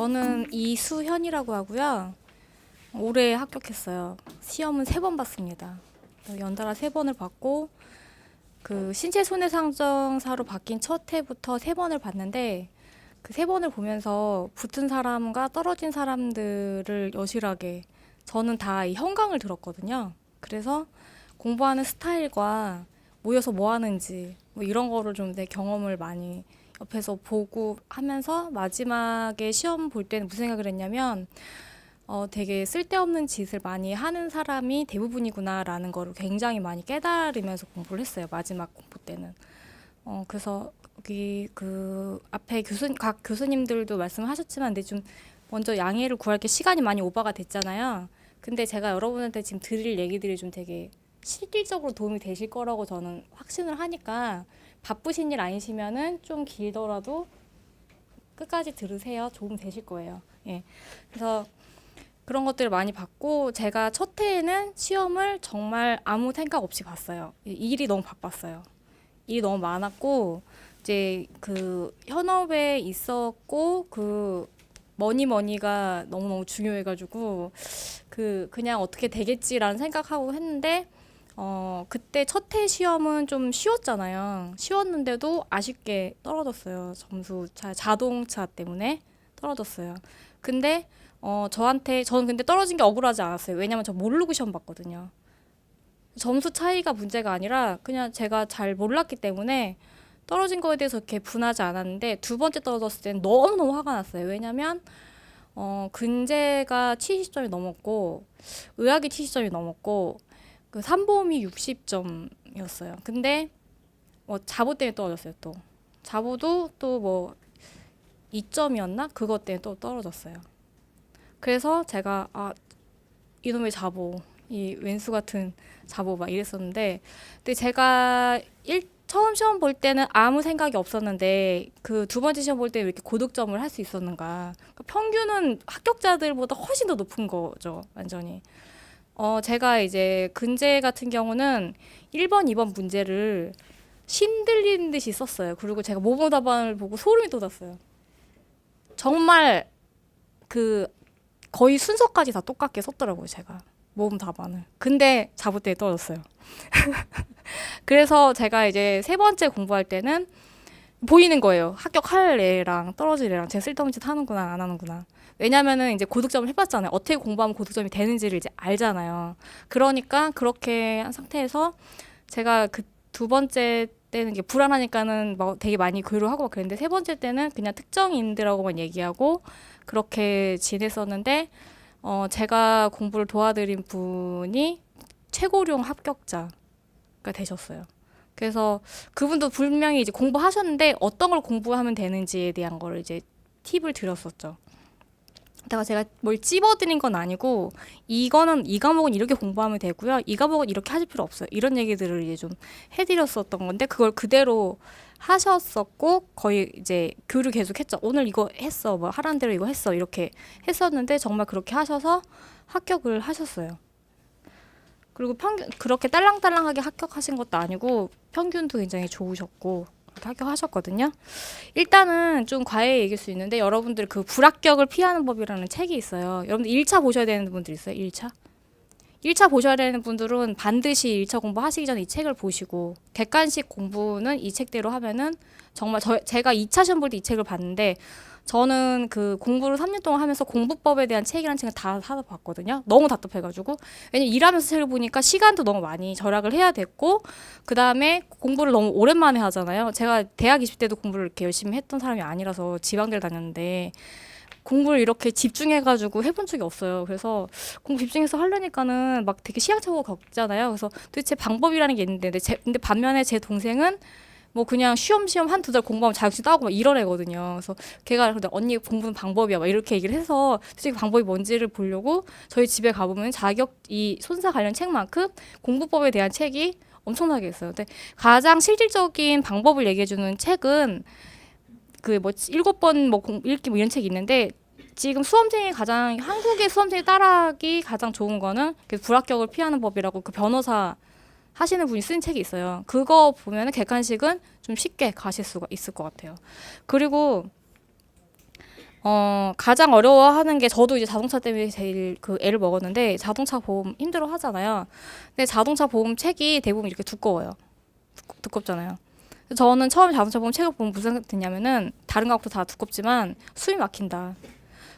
저는 이수현이라고 하고요. 올해 합격했어요. 시험은 3번 봤습니다. 연달아 3번을 봤고 그 신체손해상정사로 바뀐 첫 해부터 3번을 봤는데 그 3번을 보면서 붙은 사람과 떨어진 사람들을 여실하게 저는 다 이 현강을 들었거든요. 그래서 공부하는 스타일과 모여서 뭐 하는지 뭐 이런 거를 좀 내 경험을 많이 옆에서 보고 하면서 마지막에 시험 볼 때는 무슨 생각을 했냐면 되게 쓸데없는 짓을 많이 하는 사람이 대부분이구나라는 거를 굉장히 많이 깨달으면서 공부를 했어요. 마지막 공부 때는. 그래서 여기 그 앞에 각 교수님들도 말씀하셨지만 근데 좀 먼저 양해를 구할 게 시간이 많이 오버가 됐잖아요. 근데 제가 여러분한테 지금 드릴 얘기들이 좀 되게 실질적으로 도움이 되실 거라고 저는 확신을 하니까 바쁘신 일 아니시면은 좀 길더라도 끝까지 들으세요. 도움 되실 거예요. 예. 그래서 그런 것들을 많이 봤고 제가 첫 해에는 시험을 정말 아무 생각 없이 봤어요. 일이 너무 바빴어요. 일이 너무 많았고 이제 그 현업에 있었고 그 머니가 너무너무 중요해가지고 그냥 어떻게 되겠지라는 생각하고 했는데 그때 첫 해 시험은 좀 쉬웠잖아요. 쉬웠는데도 아쉽게 떨어졌어요. 점수 자동차 때문에 떨어졌어요. 근데 저는 근데 떨어진 게 억울하지 않았어요. 왜냐면 저 모르고 시험 봤거든요. 점수 차이가 문제가 아니라 그냥 제가 잘 몰랐기 때문에 떨어진 거에 대해서 이렇게 분하지 않았는데 두 번째 떨어졌을 때는 너무너무 화가 났어요. 왜냐면 근제가 70점이 넘었고 의학이 70점이 넘었고 그 산보험이 60점이었어요. 근데 자보 때문에 떨어졌어요. 또 자보도 또 뭐 2점이었나? 그것 때문에 또 떨어졌어요. 그래서 제가 이놈의 자보 이 왼수 같은 자보 막 이랬었는데 근데 제가 처음 시험 볼 때는 아무 생각이 없었는데 그 두 번째 시험 볼 때 왜 이렇게 고득점을 할 수 있었는가. 그러니까 평균은 합격자들보다 훨씬 더 높은 거죠. 완전히. 제가 이제 근제 같은 경우는 1번, 2번 문제를 신들린 듯이 썼어요. 그리고 제가 모범 답안을 보고 소름이 돋았어요. 정말 그 거의 순서까지 다 똑같게 썼더라고요, 제가. 모범 답안을. 근데 자부 때에 떨어졌어요. 그래서 제가 이제 3번째 공부할 때는 보이는 거예요. 합격할 애랑 떨어질 애랑 제가 쓸데없는 짓 하는구나, 안 하는구나. 왜냐면은 이제 고득점을 해봤잖아요. 어떻게 공부하면 고득점이 되는지를 이제 알잖아요. 그러니까 그렇게 한 상태에서 제가 그 두 번째 때는 이게 불안하니까는 막 되게 많이 괴로워하고 막 그랬는데 3번째 때는 그냥 특정인들하고만 얘기하고 그렇게 지냈었는데 제가 공부를 도와드린 분이 최고령 합격자가 되셨어요. 그래서 그분도 분명히 이제 공부하셨는데 어떤 걸 공부하면 되는지에 대한 거를 이제 팁을 드렸었죠. 제가 뭘 찝어드린 건 아니고 이 과목은 이렇게 공부하면 되고요. 이 과목은 이렇게 하실 필요 없어요. 이런 얘기들을 이제 좀 해드렸었던 건데 그걸 그대로 하셨었고 거의 이제 교류 계속 했죠. 오늘 이거 했어. 뭐 하라는 대로 이거 했어. 이렇게 했었는데 정말 그렇게 하셔서 합격을 하셨어요. 그리고 그렇게 딸랑딸랑하게 합격하신 것도 아니고 평균도 굉장히 좋으셨고 그렇게 합격하셨거든요. 일단은 좀 과외 얘기일 수 있는데 여러분들 그 불합격을 피하는 법이라는 책이 있어요. 여러분들 1차 보셔야 되는 분들 있어요? 1차? 1차 보셔야 되는 분들은 반드시 1차 공부 하시기 전에 이 책을 보시고 객관식 공부는 이 책대로 하면은 정말 제가 2차 시험 볼 때 이 책을 봤는데 저는 그 공부를 3년 동안 하면서 공부법에 대한 책이라는 책을 다 사서 봤거든요. 너무 답답해가지고. 왜냐면 일하면서 책을 보니까 시간도 너무 많이 절약을 해야 됐고, 그 다음에 공부를 너무 오랜만에 하잖아요. 제가 대학 20대도 공부를 이렇게 열심히 했던 사람이 아니라서 지방대를 다녔는데, 공부를 이렇게 집중해가지고 해본 적이 없어요. 그래서 공부 집중해서 하려니까는 막 되게 시행착오가 겪잖아요. 그래서 도대체 방법이라는 게 있는데, 근데 반면에 제 동생은 뭐 그냥 쉬엄쉬엄 한 두 달 공부하면 자격증 따고 막 이런 애거든요. 그래서 걔가 근데 언니 공부는 방법이야 막 이렇게 얘기를 해서 솔직히 방법이 뭔지를 보려고 저희 집에 가보면 이 손사 관련 책만큼 공부법에 대한 책이 엄청나게 있어요. 근데 가장 실질적인 방법을 얘기해주는 책은 그 뭐 7번 뭐 읽기 뭐 이런 책이 있는데 지금 한국의 수험생이 따라하기 가장 좋은 거는 불합격을 피하는 법이라고 그 변호사 하시는 분이 쓴 책이 있어요. 그거 보면은 객관식은 좀 쉽게 가실 수가 있을 것 같아요. 그리고 가장 어려워하는 게 저도 이제 자동차 때문에 제일 그 애를 먹었는데 자동차 보험 힘들어 하잖아요. 근데 자동차 보험 책이 대부분 이렇게 두꺼워요. 두껍잖아요. 저는 처음에 자동차 보험 책을 보면 무슨 생각이 드냐면은 다른 과학도 다 두껍지만 숨이 막힌다.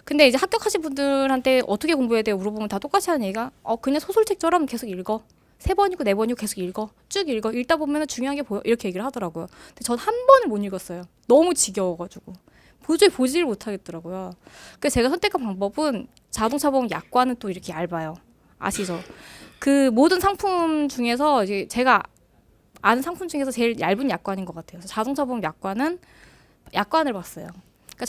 근데 이제 합격하신 분들한테 어떻게 공부해야 돼요? 물어보면 다 똑같이 하는 얘기가 그냥 소설책처럼 계속 읽어. 세 번이고 네 번이고 계속 읽어. 쭉 읽어. 읽다 보면 중요한 게 보여. 이렇게 얘기를 하더라고요. 근데 전 한 번을 못 읽었어요. 너무 지겨워가지고. 도저히 보지를 못하겠더라고요. 그래서 제가 선택한 방법은 자동차 보험 약관은 또 이렇게 얇아요. 아시죠? 그 모든 상품 중에서 이제 제가 아는 상품 중에서 제일 얇은 약관인 것 같아요. 그래서 자동차 보험 약관을 봤어요. 그러니까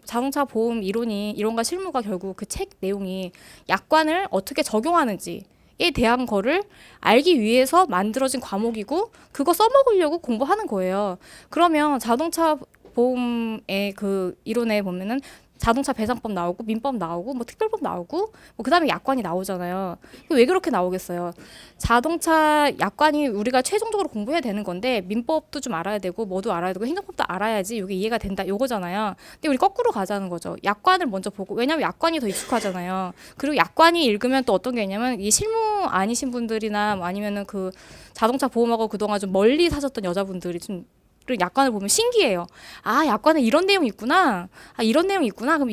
자동차 보험 이론과 실무가 결국 그 책 내용이 약관을 어떻게 적용하는지에 대한 거를 알기 위해서 만들어진 과목이고 그거 써먹으려고 공부하는 거예요. 그러면 자동차 보험의 그 이론에 보면은 자동차 배상법 나오고 민법 나오고 뭐 특별법 나오고 뭐 그다음에 약관이 나오잖아요. 왜 그렇게 나오겠어요? 자동차 약관이 우리가 최종적으로 공부해야 되는 건데 민법도 좀 알아야 되고 뭐도 알아야 되고 행정법도 알아야지 이게 이해가 된다 요거잖아요. 근데 우리 거꾸로 가자는 거죠. 약관을 먼저 보고 왜냐하면 약관이 더 익숙하잖아요. 그리고 약관이 읽으면 또 어떤 게 있냐면 이 실무 아니신 분들이나 뭐 아니면은 그 자동차 보험하고 그동안 좀 멀리 사셨던 여자분들이 좀 약관을 보면 신기해요. 아, 약관에 이런 내용이 있구나. 아, 이런 내용이 있구나. 그럼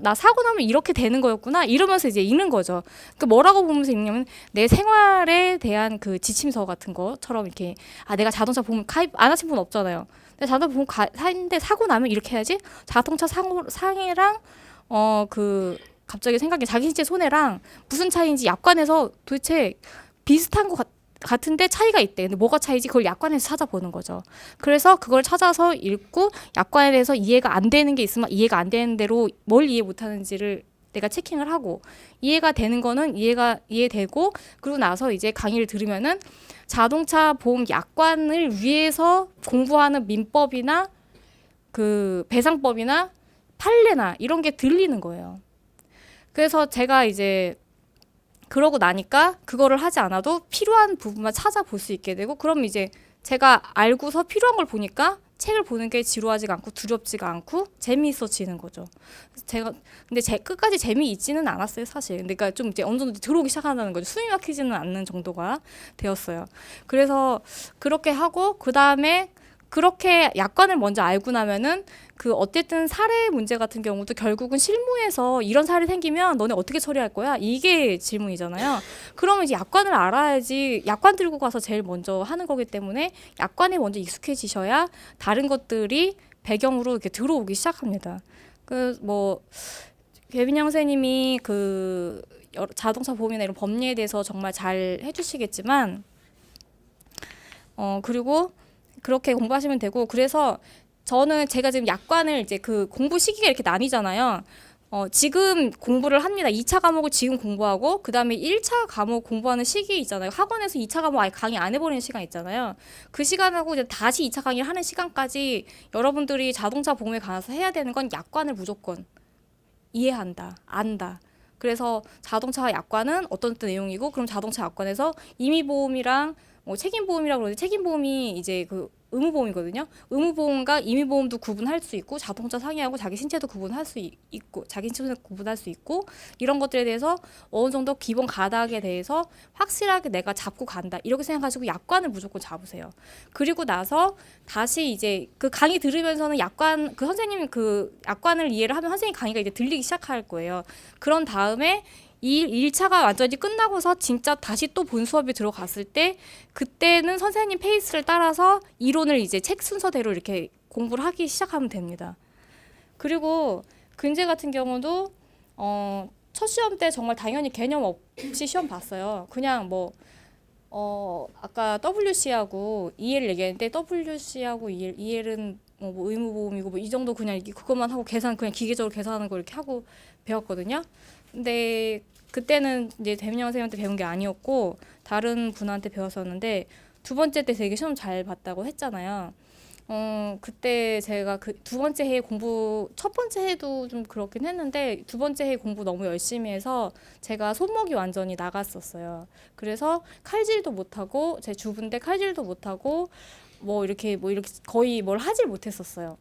나 사고 나면 이렇게 되는 거였구나. 이러면서 이제 읽는 거죠. 그 뭐라고 보면서 읽냐면 내 생활에 대한 그 지침서 같은 것처럼 이렇게 내가 자동차 보험 가입 안 하신 분 없잖아요. 근데 자동차 보험 사는데 사고 나면 이렇게 해야지. 자동차 상해랑 갑자기 생각이 자기 신체 손해랑 무슨 차이인지 약관에서 도대체 비슷한 것 같은데 차이가 있대. 근데 뭐가 차이지? 그걸 약관에서 찾아보는 거죠. 그래서 그걸 찾아서 읽고 약관에 대해서 이해가 안 되는 게 있으면 이해가 안 되는 대로 뭘 이해 못 하는지를 내가 체킹을 하고 이해가 되는 거는 이해되고 그러고 나서 이제 강의를 들으면은 자동차 보험 약관을 위해서 공부하는 민법이나 그 배상법이나 판례나 이런 게 들리는 거예요. 그래서 제가 이제 그러고 나니까 그거를 하지 않아도 필요한 부분만 찾아볼 수 있게 되고 그럼 이제 제가 알고서 필요한 걸 보니까 책을 보는 게 지루하지가 않고 두렵지가 않고 재미있어지는 거죠. 근데 끝까지 재미있지는 않았어요, 사실. 그러니까 좀 이제 어느 정도 들어오기 시작한다는 거죠. 숨이 막히지는 않는 정도가 되었어요. 그래서 그렇게 하고 그 다음에 그렇게 약관을 먼저 알고 나면은 그 어쨌든 사례 문제 같은 경우도 결국은 실무에서 이런 사례 생기면 너네 어떻게 처리할 거야? 이게 질문이잖아요. 그러면 이제 약관을 알아야지 약관 들고 가서 제일 먼저 하는 거기 때문에 약관에 먼저 익숙해지셔야 다른 것들이 배경으로 이렇게 들어오기 시작합니다. 개빈양 선생님이 자동차 보험이나 이런 법리에 대해서 정말 잘 해주시겠지만 그리고 그렇게 공부하시면 되고 그래서 저는 제가 지금 약관을 이제 그 공부 시기가 이렇게 나뉘잖아요. 지금 공부를 합니다. 2차 과목을 지금 공부하고 그다음에 1차 과목 공부하는 시기 있잖아요. 학원에서 2차 과목 아예 강의 안 해버리는 시간 있잖아요. 그 시간하고 이제 다시 2차 강의를 하는 시간까지 여러분들이 자동차 보험에 관해서 해야 되는 건 약관을 무조건 이해한다, 안다. 그래서 자동차 약관은 어떤 내용이고 그럼 자동차 약관에서 임의보험이랑 책임보험이라고 그러는데 책임보험이 이제 그 의무보험이거든요. 의무보험과 임의보험도 구분할 수 있고 자동차 상해하고 자기 신체도 구분할 수 있고 자기 신체도 구분할 수 있고 이런 것들에 대해서 어느 정도 기본 가닥에 대해서 확실하게 내가 잡고 간다 이렇게 생각하시고 약관을 무조건 잡으세요. 그리고 나서 다시 이제 그 강의 들으면서는 그 선생님 그 약관을 이해를 하면 선생님 강의가 이제 들리기 시작할 거예요. 그런 다음에 이 1차가 완전히 끝나고서 진짜 다시 또 본 수업에 들어갔을 때 그때는 선생님 페이스를 따라서 이론을 이제 책 순서대로 이렇게 공부를 하기 시작하면 됩니다. 그리고 근제 같은 경우도 첫 시험 때 정말 당연히 개념 없이 시험 봤어요. 그냥 아까 WC하고 EL 얘기했는데 WC하고 EL은 뭐 의무보험이고 뭐 이 정도 그냥 그것만 하고 그냥 기계적으로 계산하는 거 이렇게 하고 배웠거든요. 근데 그때는 이제 대민영 선생님한테 배운 게 아니었고 다른 분한테 배웠었는데 두 번째 때 되게 시험 잘 봤다고 했잖아요. 그때 제가 그 두 번째 해 첫 번째 해도 좀 그렇긴 했는데 두 번째 해 공부 너무 열심히 해서 제가 손목이 완전히 나갔었어요. 그래서 칼질도 못하고 제 주부인데 칼질도 못하고 이렇게 거의 뭘 하질 못했었어요.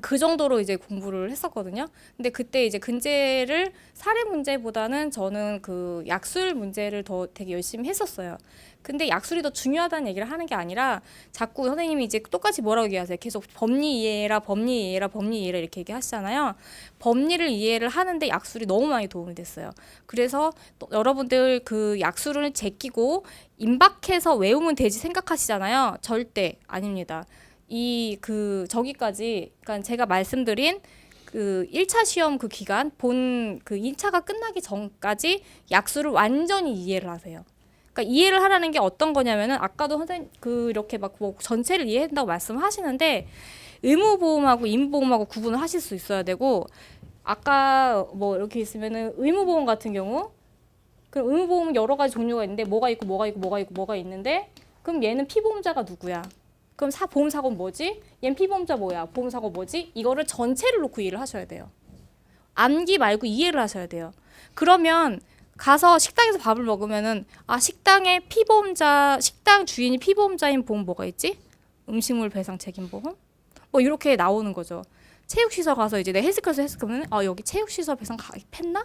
그 정도로 이제 공부를 했었거든요. 근데 그때 이제 근제를 사례 문제보다는 저는 그 약술 문제를 더 되게 열심히 했었어요. 근데 약술이 더 중요하다는 얘기를 하는 게 아니라 자꾸 선생님이 이제 똑같이 뭐라고 얘기하세요. 계속 법리 이해해라, 법리 이해해라, 법리 이해해라 이렇게 얘기하시잖아요. 법리를 이해를 하는데 약술이 너무 많이 도움이 됐어요. 그래서 또 여러분들 그 약술을 제끼고 임박해서 외우면 되지 생각하시잖아요. 절대 아닙니다. 이 그 저기까지 그러니까 제가 말씀드린 그 1차 시험 그 기간 본 그 2차가 끝나기 전까지 약수를 완전히 이해를 하세요. 그러니까 이해를 하라는 게 어떤 거냐면은 아까도 선생님 그 이렇게 막 뭐 전체를 이해한다고 말씀하시는데 의무보험하고 임보험하고 구분을 하실 수 있어야 되고 아까 뭐 이렇게 있으면은 의무보험 같은 경우 그럼 의무보험 여러 가지 종류가 있는데 뭐가 있고 뭐가 있고 뭐가 있고 뭐가 있는데 그럼 얘는 피보험자가 누구야? 그럼 보험사고는 뭐지? 얜 피보험자 뭐야? 보험사고 뭐지? 이거를 전체를 놓고 이해를 하셔야 돼요. 암기 말고 이해를 하셔야 돼요. 그러면 가서 식당에서 밥을 먹으면은 아 식당에 피보험자 식당 주인이 피보험자인 보험 뭐가 있지? 음식물 배상 책임 보험? 뭐 이렇게 나오는 거죠. 체육시설 가서 이제 내 헬스클래스 했으면 아 여기 체육시설 배상 가입했나?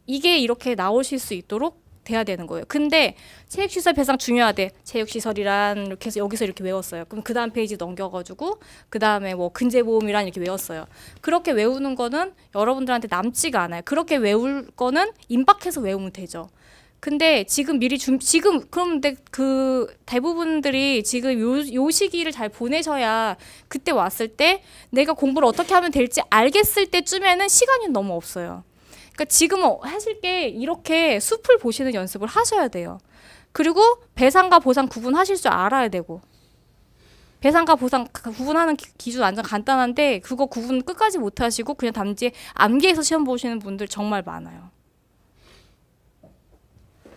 이게 이렇게 나오실 수 있도록 돼야 되는 거예요. 근데 체육시설 배상 중요하대. 체육시설이란 이렇게 해서 여기서 이렇게 외웠어요. 그럼 그 다음 페이지 넘겨가지고 그 다음에 뭐 근제보험이란 이렇게 외웠어요. 그렇게 외우는 거는 여러분들한테 남지가 않아요. 그렇게 외울 거는 임박해서 외우면 되죠. 근데 지금 미리 지금 그런데 그 대부분들이 지금 요 시기를 잘 보내셔야 그때 왔을 때 내가 공부를 어떻게 하면 될지 알겠을 때쯤에는 시간이 너무 없어요. 그러니까 지금 하실 게 이렇게 숲을 보시는 연습을 하셔야 돼요. 그리고 배상과 보상 구분하실 줄 알아야 되고 배상과 보상 구분하는 기준 완전 간단한데 그거 구분 끝까지 못하시고 그냥 단지 암기해서 시험 보시는 분들 정말 많아요.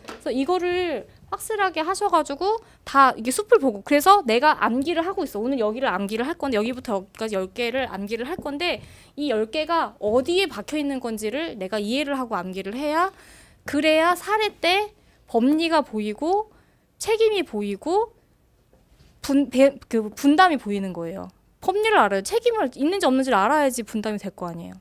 그래서 이거를 확실하게 하셔가지고 다 이게 숲을 보고 그래서 내가 암기를 하고 있어. 오늘 여기를 암기를 할 건데 여기부터 여기까지 10개를 암기를 할 건데 이 10개가 어디에 박혀 있는 건지를 내가 이해를 하고 암기를 해야 그래야 사례 때 법리가 보이고 책임이 보이고 그 분담이 보이는 거예요. 법리를 알아요. 책임을 있는지 없는지를 알아야지 분담이 될 거 아니에요.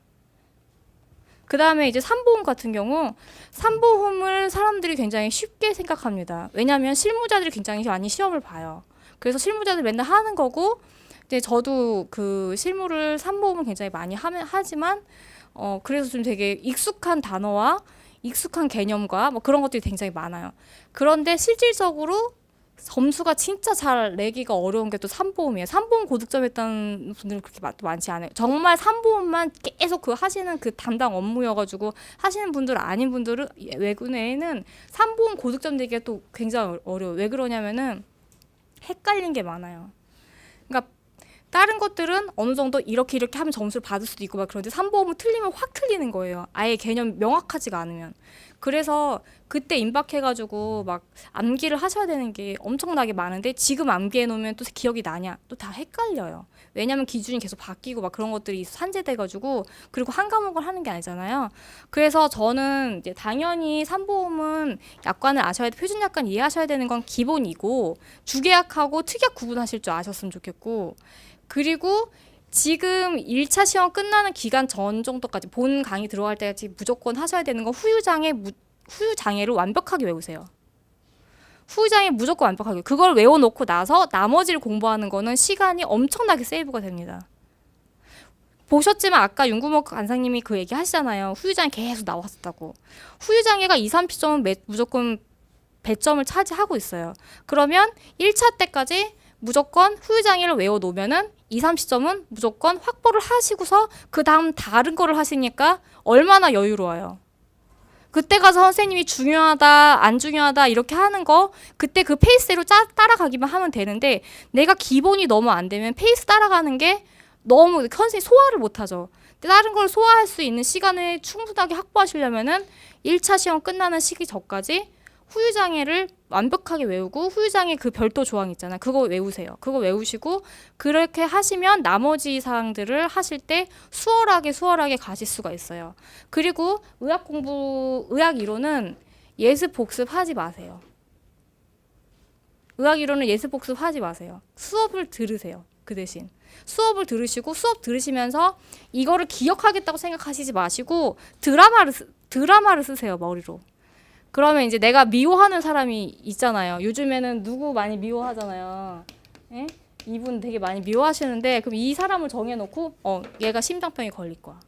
그 다음에 이제 산보험 같은 경우 산보험을 사람들이 굉장히 쉽게 생각합니다. 왜냐하면 실무자들이 굉장히 많이 시험을 봐요. 그래서 실무자들 맨날 하는 거고 이제 저도 그 실무를 산보험을 굉장히 많이 하지만 그래서 좀 되게 익숙한 단어와 익숙한 개념과 뭐 그런 것들이 굉장히 많아요. 그런데 실질적으로 점수가 진짜 잘 내기가 어려운 게 또 산보험이에요. 산보험 고득점 했다는 분들은 그렇게 많지 않아요. 정말 산보험만 계속 그 하시는 그 담당 업무여가지고 하시는 분들 아닌 분들은 외국에는 산보험 고득점 내기가 또 굉장히 어려워요. 왜 그러냐면은 헷갈린 게 많아요. 그러니까 다른 것들은 어느 정도 이렇게 하면 점수를 받을 수도 있고 막 그런데 산보험은 틀리면 확 틀리는 거예요. 아예 개념 명확하지가 않으면. 그래서 그때 임박해가지고 막 암기를 하셔야 되는 게 엄청나게 많은데 지금 암기해 놓으면 또 기억이 나냐? 또 다 헷갈려요. 왜냐면 기준이 계속 바뀌고 막 그런 것들이 산재돼가지고 그리고 한 과목을 하는 게 아니잖아요. 그래서 저는 이제 당연히 산보험은 약관을 아셔야 돼, 표준 약관 이해하셔야 되는 건 기본이고 주계약하고 특약 구분하실 줄 아셨으면 좋겠고 그리고 지금 1차 시험 끝나는 기간 전 정도까지 본 강의 들어갈 때까지 무조건 하셔야 되는 건 후유장애를 완벽하게 외우세요. 후유장애 무조건 완벽하게. 그걸 외워놓고 나서 나머지를 공부하는 거는 시간이 엄청나게 세이브가 됩니다. 보셨지만 아까 윤구목 간사님이 그 얘기 하시잖아요. 후유장애 계속 나왔었다고. 후유장애가 2, 30점은 무조건 배점을 차지하고 있어요. 그러면 1차 때까지 무조건 후유장애를 외워놓으면은 2, 30점은 무조건 확보를 하시고서 그 다음 다른 거를 하시니까 얼마나 여유로워요. 그때 가서 선생님이 중요하다 안 중요하다 이렇게 하는 거 그때 그 페이스대로 따라가기만 하면 되는데 내가 기본이 너무 안 되면 페이스 따라가는 게 너무 선생님 소화를 못하죠. 다른 걸 소화할 수 있는 시간을 충분하게 확보하시려면은 1차 시험 끝나는 시기 전까지 후유장애를 완벽하게 외우고 후유장애 그 별도 조항 있잖아요. 그거 외우세요. 그거 외우시고 그렇게 하시면 나머지 사항들을 하실 때 수월하게 가실 수가 있어요. 그리고 의학 이론은 예습 복습하지 마세요. 의학 이론은 예습 복습하지 마세요. 수업을 들으세요. 그 대신 수업을 들으시고 수업 들으시면서 이거를 기억하겠다고 생각하시지 마시고 드라마를 쓰세요, 머리로. 그러면 이제 내가 미워하는 사람이 있잖아요. 요즘에는 누구 많이 미워하잖아요. 예? 이분 되게 많이 미워하시는데 그럼 이 사람을 정해놓고 얘가 심장병이 걸릴 거야.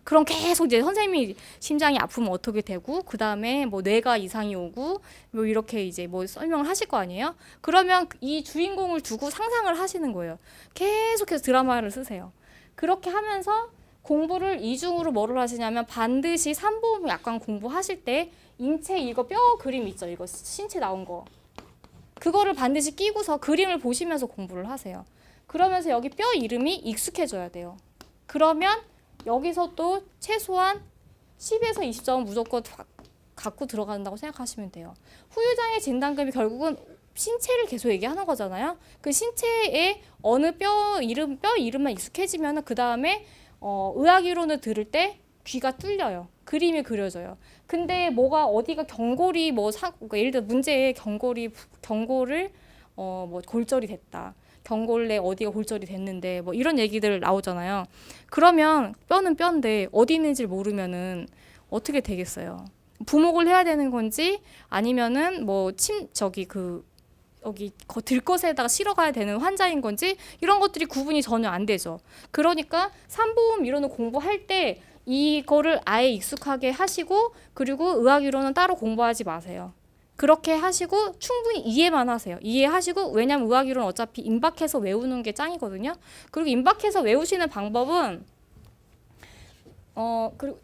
그럼 계속 이제 선생님이 심장이 아프면 어떻게 되고 그 다음에 뭐 뇌가 이상이 오고 뭐 이렇게 이제 뭐 설명을 하실 거 아니에요? 그러면 이 주인공을 두고 상상을 하시는 거예요. 계속해서 드라마를 쓰세요. 그렇게 하면서 공부를 이중으로 뭐를 하시냐면 반드시 삼보험 약관 공부하실 때 인체 이거 뼈 그림 있죠? 이거 신체 나온 거. 그거를 반드시 끼고서 그림을 보시면서 공부를 하세요. 그러면서 여기 뼈 이름이 익숙해져야 돼요. 그러면 여기서 또 최소한 10에서 20점은 무조건 갖고 들어간다고 생각하시면 돼요. 후유장애 진단금이 결국은 신체를 계속 얘기하는 거잖아요. 그 신체에 어느 뼈 이름만 익숙해지면 그 다음에 의학 이론을 들을 때 귀가 뚫려요. 그림이 그려져요. 근데 뭐가 어디가 경골이 그러니까 예를 들어 문제에 경골을 뭐 골절이 됐다. 경골 내 어디가 골절이 됐는데 뭐 이런 얘기들 나오잖아요. 그러면 뼈는 뼈인데 어디 있는지를 모르면은 어떻게 되겠어요? 부목을 해야 되는 건지 아니면은 뭐 여기 들것에다가 실어가야 되는 환자인 건지 이런 것들이 구분이 전혀 안 되죠. 그러니까 삼보험 이론을 공부할 때 이거를 아예 익숙하게 하시고 그리고 의학 이론은 따로 공부하지 마세요. 그렇게 하시고 충분히 이해만 하세요. 이해하시고 왜냐면 의학 이론 어차피 임박해서 외우는 게 짱이거든요. 그리고 임박해서 외우시는 방법은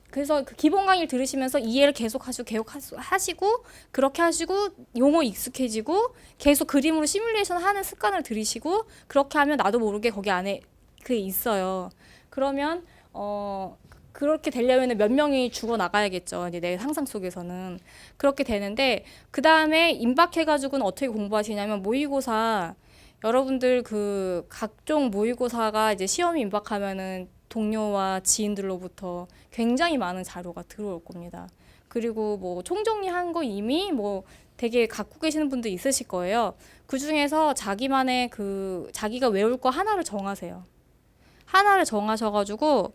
그래서 그 기본 강의를 들으시면서 이해를 계속 하시고 그렇게 하시고 용어 익숙해지고 계속 그림으로 시뮬레이션 하는 습관을 들이시고 그렇게 하면 나도 모르게 거기 안에 그게 있어요. 그러면 그렇게 되려면 몇 명이 죽어 나가야겠죠. 이제 내 상상 속에서는 그렇게 되는데 그 다음에 임박해가지고는 어떻게 공부하시냐면 모의고사 여러분들 그 각종 모의고사가 이제 시험이 임박하면은 동료와 지인들로부터 굉장히 많은 자료가 들어올 겁니다. 그리고 뭐 총정리한 거 이미 뭐 되게 갖고 계시는 분들 있으실 거예요. 그 중에서 자기만의 자기가 외울 거 하나를 정하세요. 하나를 정하셔가지고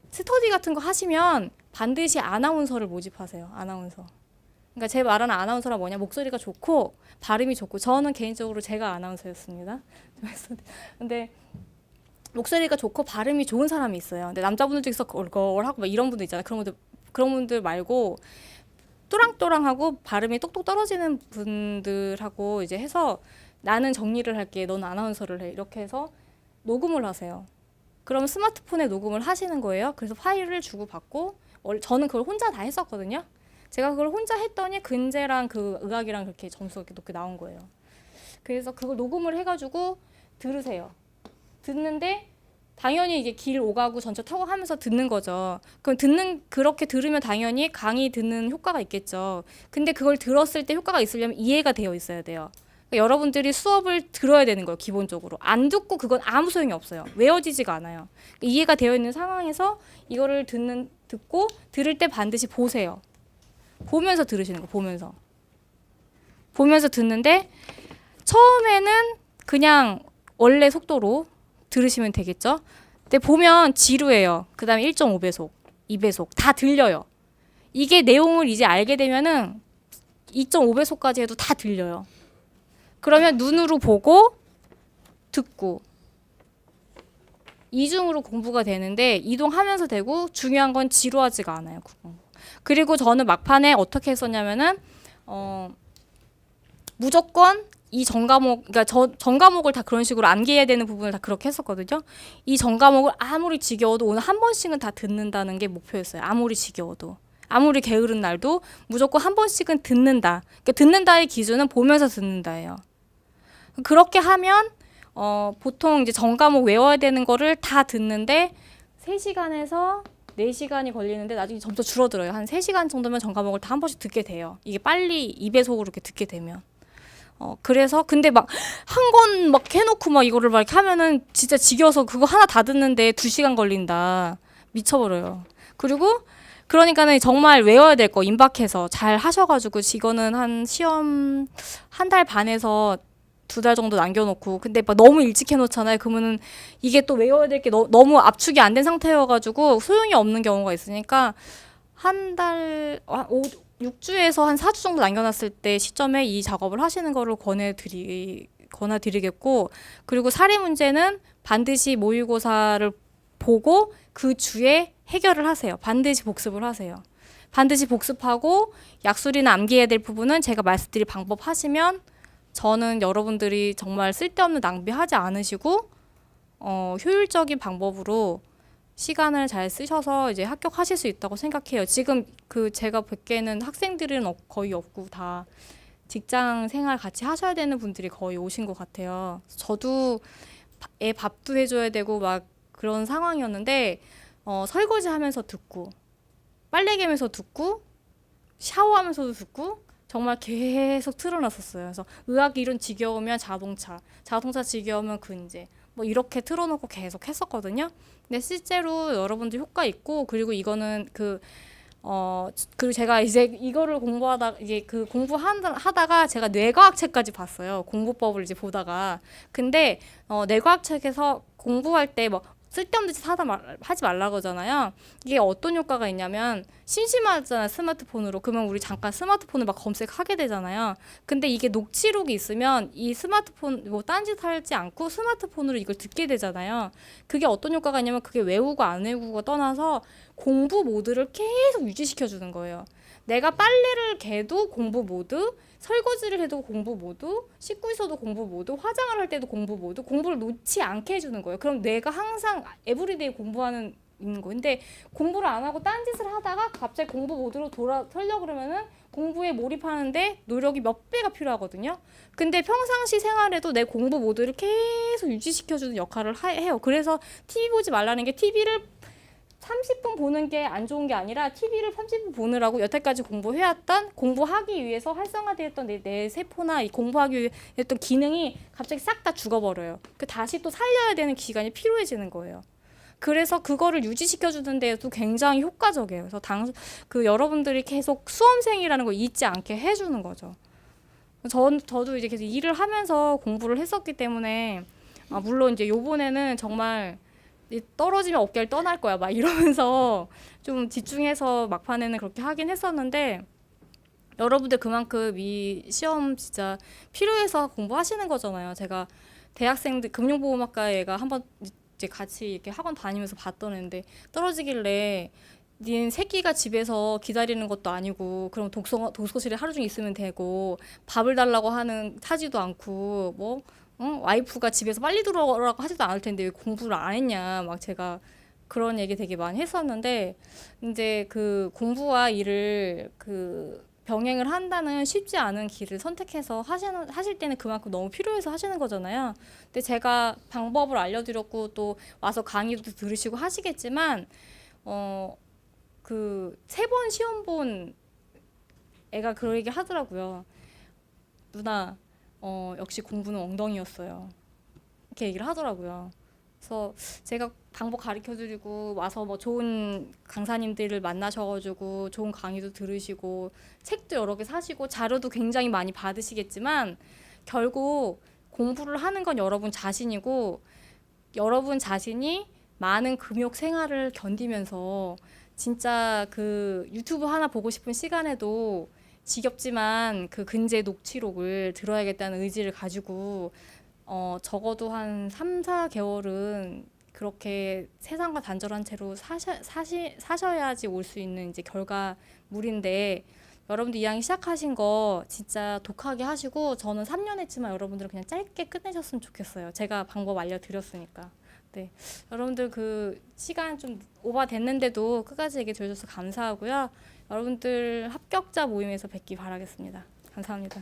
스터디 같은 거 하시면 반드시 아나운서를 모집하세요. 아나운서. 그러니까 제 말하는 아나운서가 뭐냐? 목소리가 좋고 발음이 좋고 저는 개인적으로 제가 아나운서였습니다. 근데 목소리가 좋고 발음이 좋은 사람이 있어요. 근데 남자분들 중에서 걸걸하고 막 이런 분들 있잖아요. 그런 분들 말고 또랑또랑하고 발음이 똑똑 떨어지는 분들하고 이제 해서 나는 정리를 할게, 넌 아나운서를 해. 이렇게 해서 녹음을 하세요. 그러면 스마트폰에 녹음을 하시는 거예요. 그래서 파일을 주고받고 저는 그걸 혼자 다 했었거든요. 제가 그걸 혼자 했더니 근제랑 그 의학이랑 그렇게 점수가 이렇게 높게 나온 거예요. 그래서 그걸 녹음을 해가지고 들으세요. 듣는데 당연히 이게 길 오가고 전철 타고 하면서 듣는 거죠. 그렇게 들으면 당연히 강의 듣는 효과가 있겠죠. 근데 그걸 들었을 때 효과가 있으려면 이해가 되어 있어야 돼요. 그러니까 여러분들이 수업을 들어야 되는 거예요. 기본적으로. 안 듣고 그건 아무 소용이 없어요. 외워지지가 않아요. 이해가 되어 있는 상황에서 이거를 듣고 들을 때 반드시 보세요. 보면서 들으시는 거. 보면서 듣는데 처음에는 그냥 원래 속도로 들으시면 되겠죠. 근데 보면 지루해요. 그 다음에 1.5배속, 2배속 다 들려요. 이게 내용을 이제 알게 되면은 2.5배속까지 해도 다 들려요. 그러면 눈으로 보고 듣고 이중으로 공부가 되는데 이동하면서 되고 중요한 건 지루하지가 않아요. 그리고 저는 막판에 어떻게 했었냐면은 무조건 이 전과목, 그러니까 전과목을 다 그런 식으로 암기해야 되는 부분을 다 그렇게 했었거든요. 이 전과목을 아무리 지겨워도 오늘 한 번씩은 다 듣는다는 게 목표였어요. 아무리 지겨워도. 아무리 게으른 날도 무조건 한 번씩은 듣는다. 그러니까 듣는다의 기준은 보면서 듣는다예요. 그렇게 하면 보통 이제 전과목 외워야 되는 거를 다 듣는데 3시간에서 4시간이 걸리는데 나중에 점점 줄어들어요. 한 3시간 정도면 전과목을 다 한 번씩 듣게 돼요. 이게 빨리 2배속으로 이렇게 듣게 되면. 그래서 근데 막 한 권 막 해놓고 막 이거를 막 이렇게 하면은 진짜 지겨워서 그거 하나 다 듣는데 2시간 걸린다. 미쳐버려요. 그리고 그러니까는 정말 외워야 될 거 임박해서 잘 하셔가지고 이거는 한 시험 한 달 반에서 두 달 정도 남겨놓고 근데 막 너무 일찍 해놓잖아요. 그러면은 이게 또 외워야 될 게 너무 압축이 안 된 상태여가지고 소용이 없는 경우가 있으니까 한 달, 6주에서 한 4주 정도 남겨놨을 때 시점에 이 작업을 하시는 거를 권해드리겠고 그리고 사례 문제는 반드시 모의고사를 보고 그 주에 해결을 하세요. 반드시 복습을 하세요. 반드시 복습하고 약술이나 암기해야 될 부분은 제가 말씀드릴 방법 하시면 저는 여러분들이 정말 쓸데없는 낭비하지 않으시고 효율적인 방법으로 시간을 잘 쓰셔서 이제 합격하실 수 있다고 생각해요. 지금 그 제가 뵙기에는 학생들은 거의 없고 다 직장 생활 같이 하셔야 되는 분들이 거의 오신 것 같아요. 저도 애 밥도 해줘야 되고 막 그런 상황이었는데 설거지 하면서 듣고 빨래 개면서 듣고 샤워하면서도 듣고 정말 계속 틀어놨었어요. 그래서 의학 이론 지겨우면 자동차 지겨우면 근제 뭐 이렇게 틀어놓고 계속 했었거든요. 근데 실제로 여러분들 효과 있고 그리고 이거는 그리고 제가 이제 이거를 이제 공부하다가 제가 뇌과학 책까지 봤어요. 공부법을 이제 보다가. 근데, 뇌과학 책에서 공부할 때 뭐, 쓸데없는 짓 하지 말라 그러잖아요. 이게 어떤 효과가 있냐면, 심심하잖아요, 스마트폰으로. 그러면 우리 잠깐 스마트폰을 막 검색하게 되잖아요. 근데 이게 녹취록이 있으면 이 스마트폰, 뭐, 딴짓 하지 않고 스마트폰으로 이걸 듣게 되잖아요. 그게 어떤 효과가 있냐면, 그게 외우고 안 외우고가 떠나서, 공부 모드를 계속 유지시켜 주는 거예요. 내가 빨래를 개도 공부 모드, 설거지를 해도 공부 모드, 씻고 있어도 공부 모드, 화장을 할 때도 공부 모드, 공부를 놓지 않게 해주는 거예요. 그럼 뇌가 항상 에브리데이 공부하는 있는 거. 근데 공부를 안 하고 딴짓을 하다가 갑자기 공부 모드로 돌려고 그러면은 공부에 몰입하는데 노력이 몇 배가 필요하거든요. 근데 평상시 생활에도 내 공부 모드를 계속 유지시켜주는 역할을 해요. 그래서 TV 보지 말라는 게 TV를 30분 보는 게 안 좋은 게 아니라 TV를 30분 보느라고 여태까지 공부해왔던 공부하기 위해서 활성화되었던 내 세포나 이 공부하기 위해 했던 기능이 갑자기 싹 다 죽어버려요. 다시 또 살려야 되는 기간이 필요해지는 거예요. 그래서 그거를 유지시켜주는 데에도 굉장히 효과적이에요. 그래서 여러분들이 계속 수험생이라는 걸 잊지 않게 해주는 거죠. 저도 이제 계속 일을 하면서 공부를 했었기 때문에 물론 이제 요번에는 정말 떨어지면 어깨를 떠날 거야 막 이러면서 좀 집중해서 막판에는 그렇게 하긴 했었는데 여러분들 그만큼 이 시험 진짜 필요해서 공부하시는 거잖아요. 제가 대학생들 금융보험학과 애가 한번 이제 같이 이렇게 학원 다니면서 봤던 애인데 떨어지길래 닌 새끼가 집에서 기다리는 것도 아니고 그럼 독서실에 하루 종일 있으면 되고 밥을 달라고 하지도 않고 뭐 와이프가 집에서 빨리 들어오라고 하지도 않을 텐데 왜 공부를 안 했냐 막 제가 그런 얘기 되게 많이 했었는데 이제 그 공부와 일을 병행을 한다는 쉽지 않은 길을 선택해서 하실 때는 그만큼 너무 필요해서 하시는 거잖아요. 근데 제가 방법을 알려드렸고 또 와서 강의도 들으시고 하시겠지만 그 3번 시험 본 애가 그런 얘기 하더라고요. 누나 역시 공부는 엉덩이였어요. 이렇게 얘기를 하더라고요. 그래서 제가 방법 가르쳐드리고 와서 뭐 좋은 강사님들을 만나셔가지고 좋은 강의도 들으시고 책도 여러 개 사시고 자료도 굉장히 많이 받으시겠지만 결국 공부를 하는 건 여러분 자신이고 여러분 자신이 많은 금욕 생활을 견디면서 진짜 그 유튜브 하나 보고 싶은 시간에도 지겹지만 그 근제 녹취록을 들어야겠다는 의지를 가지고 적어도 한 3, 4개월은 그렇게 세상과 단절한 채로 사셔야지 올 수 있는 이제 결과물인데 여러분들 2학기 시작하신 거 진짜 독하게 하시고 저는 3년 했지만 여러분들은 그냥 짧게 끝내셨으면 좋겠어요. 제가 방법 알려드렸으니까. 네, 여러분들 그 시간 좀 오버됐는데도 끝까지 얘기 들어줘서 감사하고요. 여러분들 합격자 모임에서 뵙기 바라겠습니다. 감사합니다.